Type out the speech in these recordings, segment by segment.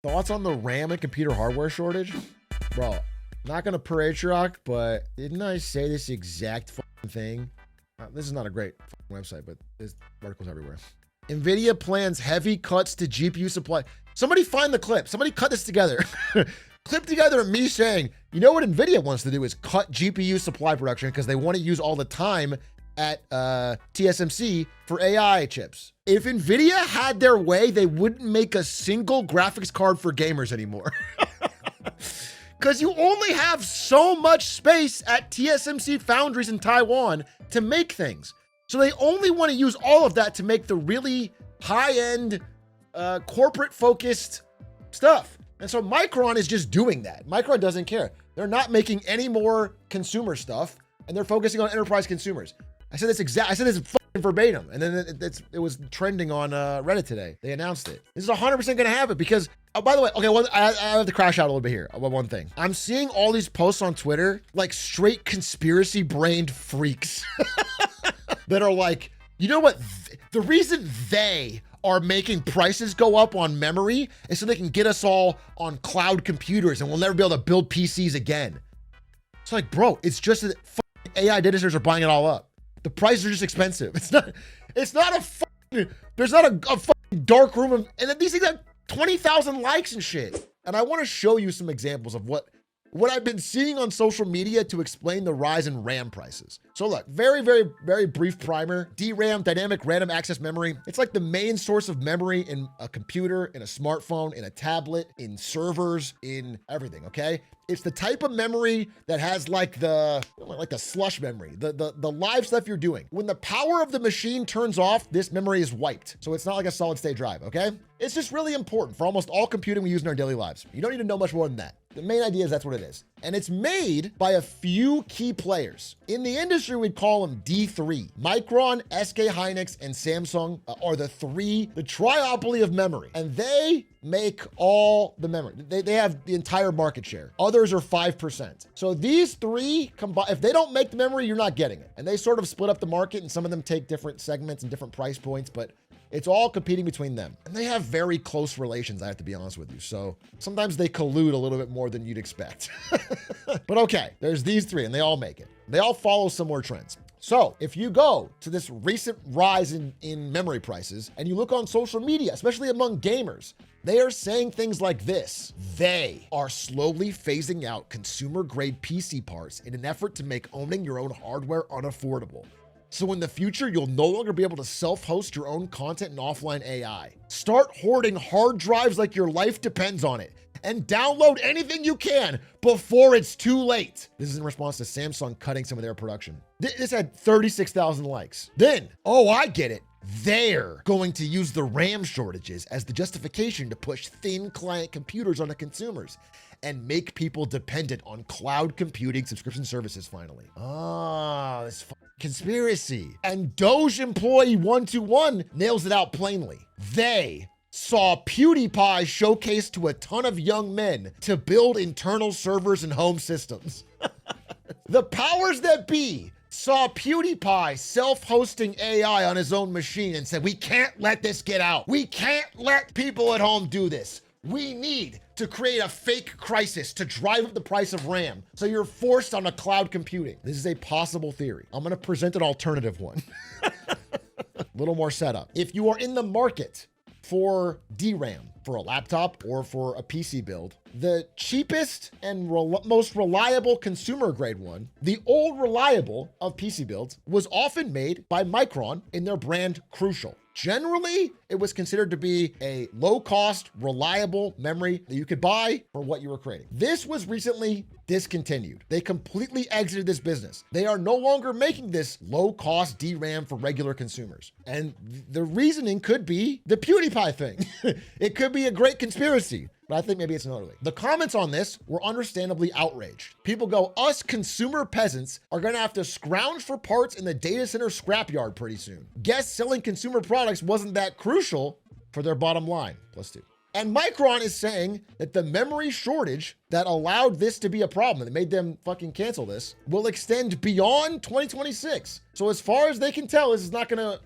Thoughts on the RAM and computer hardware shortage? Bro, not gonna parade rock, but didn't I say this exact thing? This is not a great website, but there's articles everywhere. NVIDIA plans heavy cuts to GPU supply. Somebody find the clip. Somebody cut this together. Clip together me saying, you know what NVIDIA wants to do is cut GPU supply production because they want to use all the time at TSMC for AI chips. If NVIDIA had their way, they wouldn't make a single graphics card for gamers anymore. Because you only have so much space at TSMC foundries in Taiwan to make things. So they only want to use all of that to make the really high-end, corporate-focused stuff. And so Micron is just doing that. Micron doesn't care. They're not making any more consumer stuff, and they're focusing on enterprise consumers. I said this verbatim, and then it was trending on Reddit today. They announced it. This is 100% going to happen because, oh, by the way, okay, I have to crash out a little bit here about one thing. I'm seeing all these posts on Twitter, like straight conspiracy-brained freaks that are like, you know what? The reason they are making prices go up on memory is so they can get us all on cloud computers and we'll never be able to build PCs again. It's like, bro, it's just that AI data centers are buying it all up. The prices are just expensive. It's not there's not a fucking dark room and these things have 20,000 likes and shit. And I want to show you some examples of what I've been seeing on social media to explain the rise in RAM prices. So look, very, very, very brief primer. DRAM, dynamic random access memory. It's like the main source of memory in a computer, in a smartphone, in a tablet, in servers, in everything, okay? It's the type of memory that has like the slush memory, the live stuff you're doing. When the power of the machine turns off, this memory is wiped. So it's not like a solid state drive, okay? It's just really important for almost all computing we use in our daily lives. You don't need to know much more than that. The main idea is that's what it is. And it's made by a few key players. In the industry, we'd call them D3. Micron, SK Hynix, and Samsung are the triopoly of memory. And they make all the memory. They have the entire market share. Others are 5%. So these three combine, if they don't make the memory, you're not getting it. And they sort of split up the market, and some of them take different segments and different price points, but it's all competing between them. And they have very close relations, I have to be honest with you. So sometimes they collude a little bit more than you'd expect. But okay, there's these three and they all make it. They all follow similar trends. So if you go to this recent rise in memory prices and you look on social media, especially among gamers, they are saying things like this. They are slowly phasing out consumer-grade PC parts in an effort to make owning your own hardware unaffordable. So in the future, you'll no longer be able to self-host your own content in offline AI. Start hoarding hard drives like your life depends on it, and download anything you can before it's too late. This is in response to Samsung cutting some of their production. This had 36,000 likes. Then, oh, I get it. They're going to use the RAM shortages as the justification to push thin client computers onto consumers and make people dependent on cloud computing subscription services finally. Ah, this conspiracy. And Doge employee 121 nails it out plainly. They saw PewDiePie showcased to a ton of young men to build internal servers and home systems. The powers that be saw PewDiePie self-hosting AI on his own machine and said, we can't let this get out. We can't let people at home do this. We need to create a fake crisis to drive up the price of RAM. So you're forced onto cloud computing. This is a possible theory. I'm gonna present an alternative one. A little more setup. If you are in the market for DRAM, for a laptop or for a PC build, the cheapest and most reliable consumer grade one, the old reliable of PC builds, was often made by Micron in their brand Crucial. Generally, it was considered to be a low-cost, reliable memory that you could buy for what you were creating. This was recently discontinued. They completely exited this business. They are no longer making this low-cost DRAM for regular consumers. And the reasoning could be the PewDiePie thing. It could be a great conspiracy, but I think maybe it's another way. The comments on this were understandably outraged. People go, us consumer peasants are gonna have to scrounge for parts in the data center scrapyard pretty soon. Guess selling consumer products wasn't that crucial for their bottom line. +2. And Micron is saying that the memory shortage that allowed this to be a problem, that made them fucking cancel this, will extend beyond 2026. So as far as they can tell, this is not gonna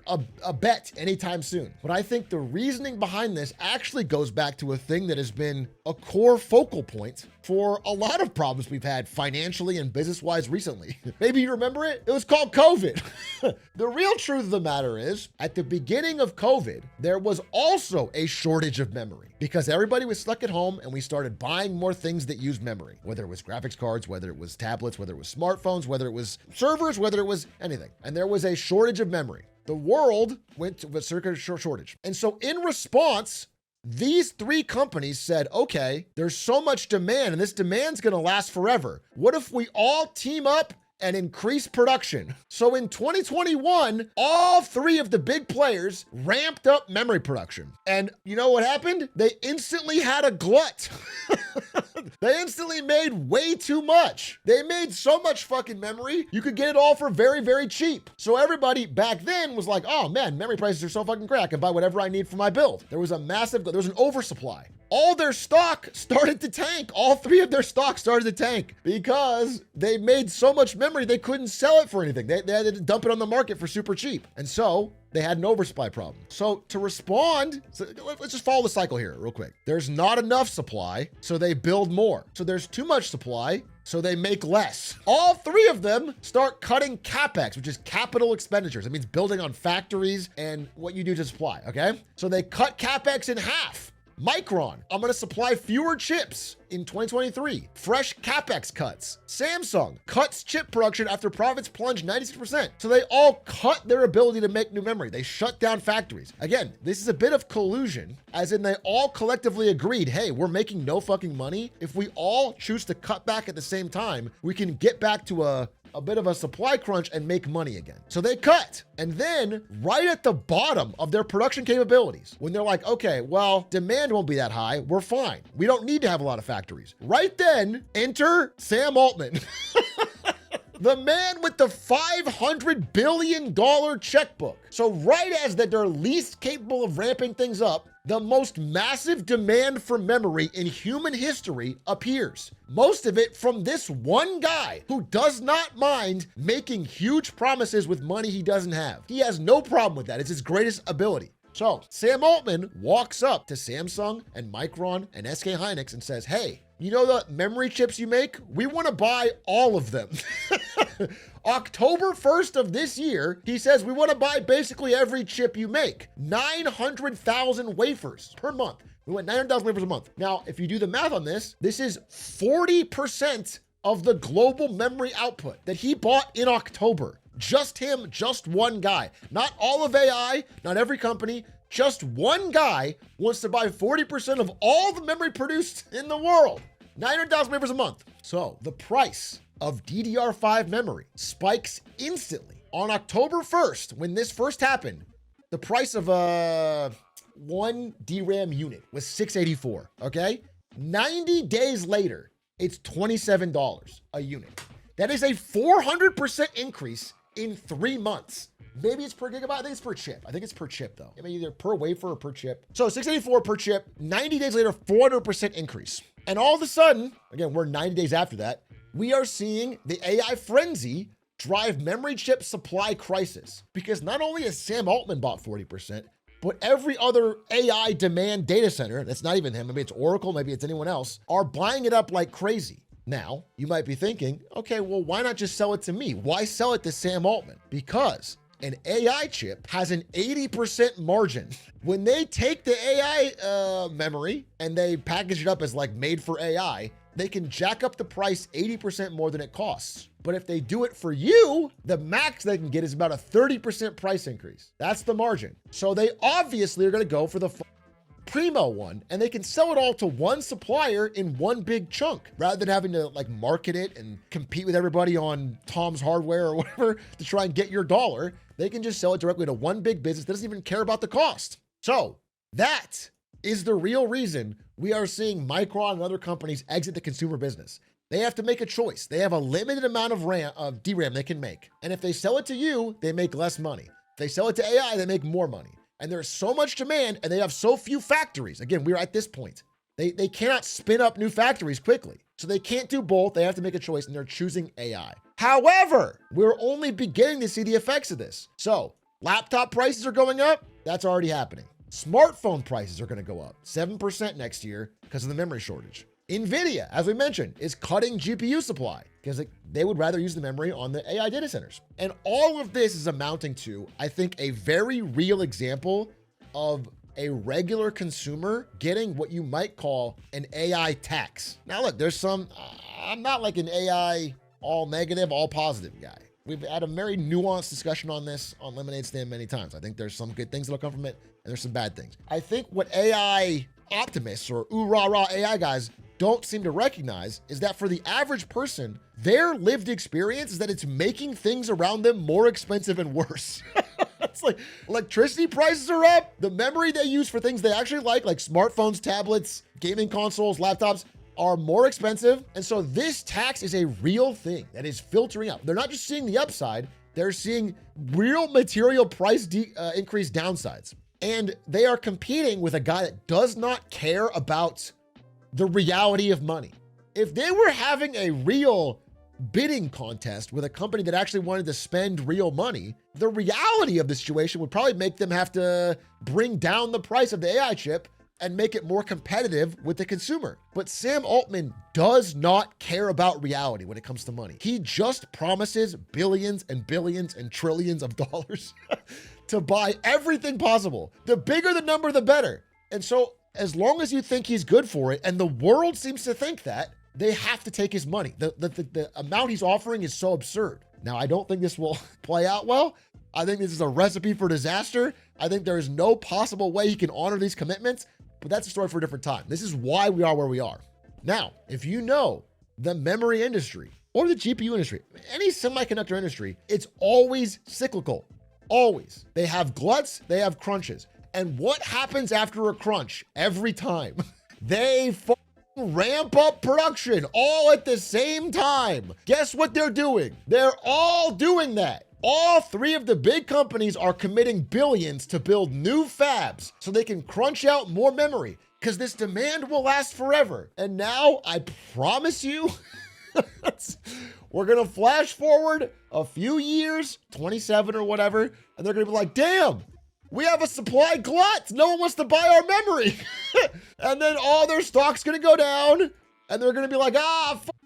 abet anytime soon. But I think the reasoning behind this actually goes back to a thing that has been a core focal point for a lot of problems we've had financially and business-wise recently. Maybe you remember it? It was called COVID. The real truth of the matter is, at the beginning of COVID, there was also a shortage of memory because everybody was stuck at home and we started buying more things that use memory, whether it was graphics cards, whether it was tablets, whether it was smartphones, whether it was servers, whether it was anything. And there was a shortage of memory. The world went to a circuit shortage. And so in response, these three companies said, okay, there's so much demand and this demand's gonna last forever. What if we all team up and increase production? So in 2021, all three of the big players ramped up memory production. And you know what happened? They instantly had a glut. They instantly made way too much. They made so much fucking memory, you could get it all for very, very cheap. So everybody back then was like, oh man, memory prices are so fucking great. I can buy whatever I need for my build. There was an oversupply. All their stock started to tank. All three of their stocks started to tank because they made so much memory they couldn't sell it for anything. They had to dump it on the market for super cheap. And so they had an oversupply problem. So to respond, let's just follow the cycle here real quick. There's not enough supply, so they build more. So there's too much supply, so they make less. All three of them start cutting CapEx, which is capital expenditures. It means building on factories and what you do to supply, okay? So they cut CapEx in half. Micron, I'm gonna supply fewer chips in 2023. Fresh CapEx cuts. Samsung cuts chip production after profits plunge 96%. So they all cut their ability to make new memory. They shut down factories. Again, this is a bit of collusion, as in they all collectively agreed, hey, we're making no fucking money. If we all choose to cut back at the same time, we can get back to a bit of a supply crunch and make money again. So they cut. And then right at the bottom of their production capabilities, when they're like, okay, well, demand won't be that high, we're fine. We don't need to have a lot of factories. Right then, enter Sam Altman. The man with the $500 billion checkbook. So right as that they're least capable of ramping things up, the most massive demand for memory in human history appears. Most of it from this one guy who does not mind making huge promises with money he doesn't have. He has no problem with that. It's his greatest ability. So Sam Altman walks up to Samsung and Micron and SK Hynix and says, hey, you know the memory chips you make? We want to buy all of them. October 1st of this year, he says, we want to buy basically every chip you make. 900,000 wafers per month. We want 900,000 wafers a month. Now, if you do the math on this, this is 40% of the global memory output that he bought in October. Just him, just one guy. Not all of AI, not every company, just one guy wants to buy 40% of all the memory produced in the world. 900,000 wafers a month. So the price of DDR5 memory spikes instantly. On October 1st, when this first happened, the price of one DRAM unit was $684, okay? 90 days later, it's $27 a unit. That is a 400% increase in 3 months. Maybe it's per gigabyte. I think it's per chip. I think it's per chip though. I mean, either per wafer or per chip. So 684 per chip, 90 days later, 400% increase. And all of a sudden, again, we're 90 days after that, we are seeing the AI frenzy drive memory chip supply crisis. Because not only has Sam Altman bought 40%, but every other AI demand data center, that's not even him, maybe it's Oracle, maybe it's anyone else, are buying it up like crazy. Now, you might be thinking, okay, well, why not just sell it to me? Why sell it to Sam Altman? Because an AI chip has an 80% margin. When they take the AI memory and they package it up as like made for AI, they can jack up the price 80% more than it costs. But if they do it for you, the max they can get is about a 30% price increase. That's the margin. So they obviously are gonna go for the primo one, and they can sell it all to one supplier in one big chunk rather than having to like market it and compete with everybody on Tom's Hardware or whatever to try and get your dollar. They can just sell it directly to one big business that doesn't even care about the cost. So that is the real reason we are seeing Micron and other companies exit the consumer business. They have to make a choice. They have a limited amount of DRAM they can make. And if they sell it to you, they make less money. If they sell it to AI, they make more money. And there's so much demand and they have so few factories. Again, we're at this point. They cannot spin up new factories quickly. So they can't do both. They have to make a choice, and they're choosing AI. However, we're only beginning to see the effects of this. So laptop prices are going up. That's already happening. Smartphone prices are going to go up 7% next year because of the memory shortage. NVIDIA, as we mentioned, is cutting GPU supply because they would rather use the memory on the AI data centers. And all of this is amounting to, I think, a very real example of a regular consumer getting what you might call an AI tax. Now, look, I'm not like an AI all negative, all positive guy. We've had a very nuanced discussion on this on Lemonade Stand many times. I think there's some good things that'll come from it, and there's some bad things. I think what AI optimists or ooh-rah-rah AI guys don't seem to recognize is that for the average person, their lived experience is that it's making things around them more expensive and worse. It's like electricity prices are up. The memory they use for things they actually like smartphones, tablets, gaming consoles, laptops, are more expensive. And so this tax is a real thing that is filtering up. They're not just seeing the upside, they're seeing real material price increase downsides. And they are competing with a guy that does not care about the reality of money. If they were having a real bidding contest with a company that actually wanted to spend real money, the reality of the situation would probably make them have to bring down the price of the AI chip and make it more competitive with the consumer. But Sam Altman does not care about reality when it comes to money. He just promises billions and billions and trillions of dollars to buy everything possible. The bigger the number, the better. And so as long as you think he's good for it, and the world seems to think that, they have to take his money. The amount he's offering is so absurd. Now, I don't think this will play out well. I think this is a recipe for disaster. I think there is no possible way he can honor these commitments, but that's a story for a different time. This is why we are where we are. Now, if you know the memory industry or the GPU industry, any semiconductor industry, it's always cyclical, always. They have gluts, they have crunches. And what happens after a crunch every time? They ramp up production all at the same time. Guess what they're doing? They're all doing that. All three of the big companies are committing billions to build new fabs so they can crunch out more memory because this demand will last forever. And now I promise you, we're going to flash forward a few years, 27 or whatever, and they're going to be like, damn, we have a supply glut. No one wants to buy our memory. And then all their stock's going to go down and they're going to be like,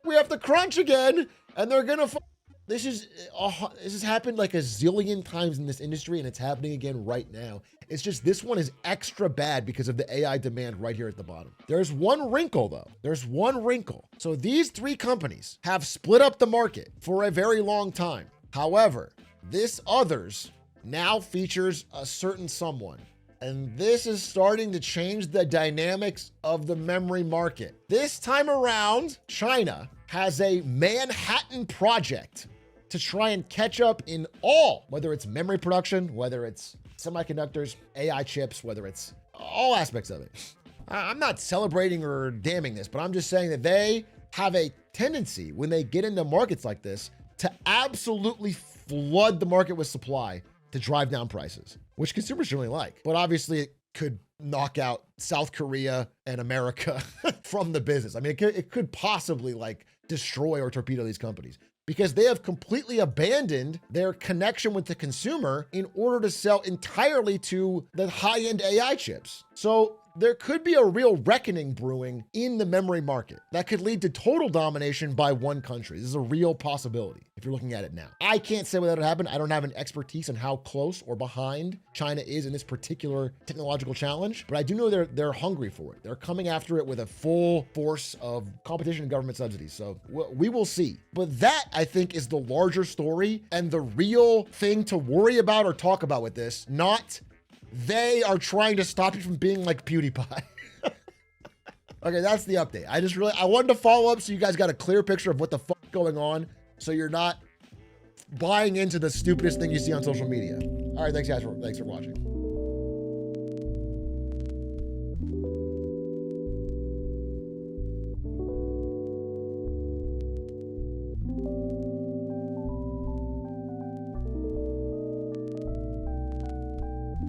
we have to crunch again. And they're going to, this has happened like a zillion times in this industry, and it's happening again right now. It's just this one is extra bad because of the AI demand right here at the bottom. There's one wrinkle though. There's one wrinkle. So these three companies have split up the market for a very long time. However, this others now features a certain someone. And this is starting to change the dynamics of the memory market. This time around, China has a Manhattan Project to try and catch up in all, whether it's memory production, whether it's semiconductors, AI chips, whether it's all aspects of it. I'm not celebrating or damning this, but I'm just saying that they have a tendency when they get into markets like this to absolutely flood the market with supply to drive down prices, which consumers really like. But obviously it could knock out South Korea and America from the business. I mean, it could possibly like destroy or torpedo these companies because they have completely abandoned their connection with the consumer in order to sell entirely to the high-end AI chips. So there could be a real reckoning brewing in the memory market that could lead to total domination by one country. This is a real possibility if you're looking at it now. I can't say whether it'll happen. I don't have an expertise on how close or behind China is in this particular technological challenge, but I do know they're hungry for it. They're coming after it with a full force of competition and government subsidies. So we will see. But that, I think, is the larger story and the real thing to worry about or talk about with this, not they are trying to stop you from being like PewDiePie. Okay, that's the update. I wanted to follow up so you guys got a clear picture of what the fuck going on so you're not buying into the stupidest thing you see on social media. All right, thanks guys. Thanks for watching.